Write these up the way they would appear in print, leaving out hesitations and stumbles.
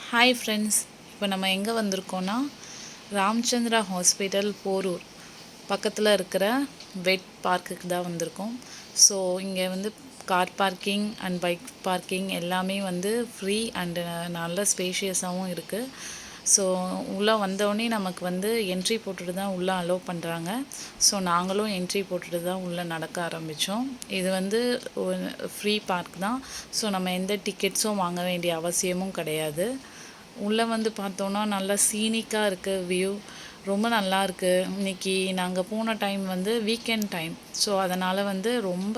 Hi friends, இப்போ நம்ம எங்கே வந்திருக்கோன்னா ராமச்சந்திரா ஹாஸ்பிட்டல் போரூர் பக்கத்தில் இருக்கிற வெட் பார்க்குக்கு தான் வந்திருக்கோம். ஸோ இங்கே வந்து car parking and bike parking எல்லாமே வந்து ஃப்ரீ அண்டு நல்ல ஸ்பேஷியஸாகவும் இருக்குது. ஸோ உள்ளே வந்தோடனே நமக்கு வந்து என்ட்ரி போட்டுட்டு தான் உள்ளே அலோவ் பண்ணுறாங்க. ஸோ நாங்களும் என்ட்ரி போட்டுட்டு தான் உள்ளே நடக்க ஆரம்பித்தோம். இது வந்து ஃப்ரீ பார்க் தான். ஸோ நம்ம எந்த டிக்கெட்ஸும் வாங்க வேண்டிய அவசியமும் கிடையாது. உள்ளே வந்து பார்த்தோன்னா நல்லா சீனிக்காக இருக்குது வியூ, ரொம்ப நல்லா இருக்குது. இன்றைக்கி நாங்கள் போன டைம் வந்து வீக்கெண்ட் டைம். ஸோ அதனால் வந்து ரொம்ப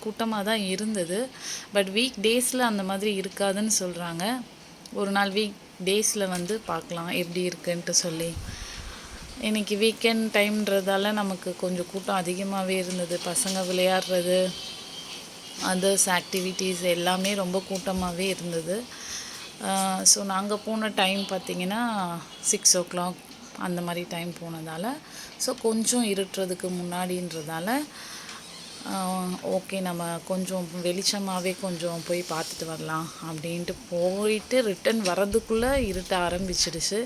கூட்டமாக தான் இருந்தது. பட் வீக் டேஸில் அந்த மாதிரி இருக்காதுன்னு சொல்கிறாங்க. ஒரு நாள் வீக் டேஸில் வந்து பார்க்கலாம் எப்படி இருக்குன்ட்டு சொல்லி. இன்றைக்கி வீக்கெண்ட் டைம்ன்றதால நமக்கு கொஞ்சம் கூட்டம் அதிகமாகவே இருந்தது. பசங்க விளையாடுறது, அதர்ஸ் ஆக்டிவிட்டீஸ் எல்லாமே ரொம்ப கூட்டமாகவே இருந்தது. ஸோ நாங்கள் போன டைம் பார்த்திங்கன்னா 6 o'clock அந்த மாதிரி டைம் போனதால், ஸோ கொஞ்சம் இருட்டுறதுக்கு முன்னாடின்றதால ஓகே நம்ம கொஞ்சம் வெளிச்சமாகவே கொஞ்சம் போய் பார்த்துட்டு வரலாம் அப்படின்ட்டு போயிட்டு ரிட்டன் வரதுக்குள்ளே இருட்ட ஆரம்பிச்சிடுச்சு.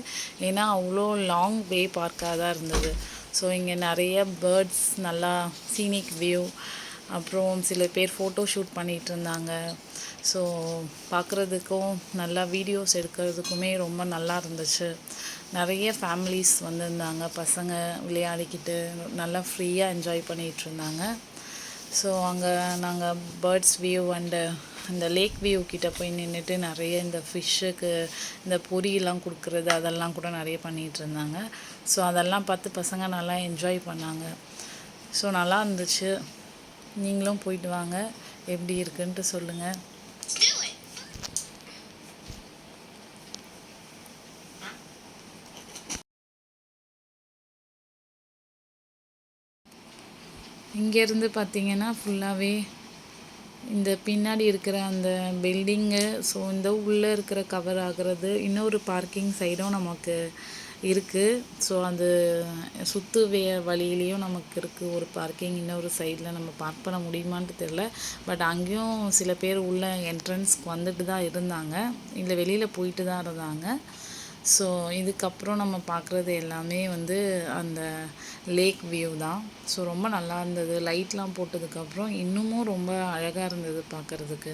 ஏன்னா அவ்வளோ லாங் வே பார்க்காக தான் இருந்தது. ஸோ இங்கே நிறைய பேர்ட்ஸ், நல்லா சீனிக் வியூ, அப்புறம் சில பேர் ஃபோட்டோ ஷூட் பண்ணிகிட்டு இருந்தாங்க. ஸோ பார்க்குறதுக்கும் நல்லா வீடியோஸ் எடுக்கிறதுக்குமே ரொம்ப நல்லா இருந்துச்சு. நிறைய ஃபேமிலிஸ் வந்திருந்தாங்க. பசங்க விளையாடிக்கிட்டு நல்லா ஃப்ரீயாக என்ஜாய் பண்ணிகிட்டு இருந்தாங்க. ஸோ அங்கே நாங்கள் பேர்ட்ஸ் வியூ அண்டு இந்த லேக் வியூ கிட்டே போய் நின்றுட்டு நிறைய இந்த ஃபிஷ்ஷுக்கு இந்த பொரியெல்லாம் கொடுக்குறது அதெல்லாம் கூட நிறைய பண்ணிகிட்டு இருந்தாங்க. ஸோ அதெல்லாம் பார்த்து பசங்க நல்லா என்ஜாய் பண்ணாங்க. ஸோ நல்லா இருந்துச்சு. நீங்களும் போயிட்டு வாங்க, எப்படி இருக்குன்ட்டு சொல்லுங்கள். இங்கேருந்து பார்த்திங்கன்னா ஃபுல்லாகவே இந்த பின்னாடி இருக்கிற அந்த பில்டிங்கு, ஸோ இந்த உள்ளே இருக்கிற கவர் ஆகிறது, இன்னொரு பார்க்கிங் சைடும் நமக்கு இருக்குது. ஸோ அது சுற்று வழியிலையும் நமக்கு இருக்குது ஒரு பார்க்கிங். இன்னொரு சைடில் நம்ம பார்க் பண்ண முடியுமான்ட்டு தெரில. பட் அங்கேயும் சில பேர் உள்ள என்ட்ரன்ஸ்க்கு வந்துட்டு தான் இருந்தாங்க, இல்லை வெளியில் போயிட்டு தான் இருந்தாங்க. ஸோ இதுக்கப்புறம் நம்ம பார்க்குறது எல்லாமே வந்து அந்த லேக் வியூ தான். ஸோ ரொம்ப நல்லா இருந்தது. லைட்லாம் போட்டதுக்கப்புறம் இன்னமும் ரொம்ப அழகாக இருந்தது பார்க்குறதுக்கு.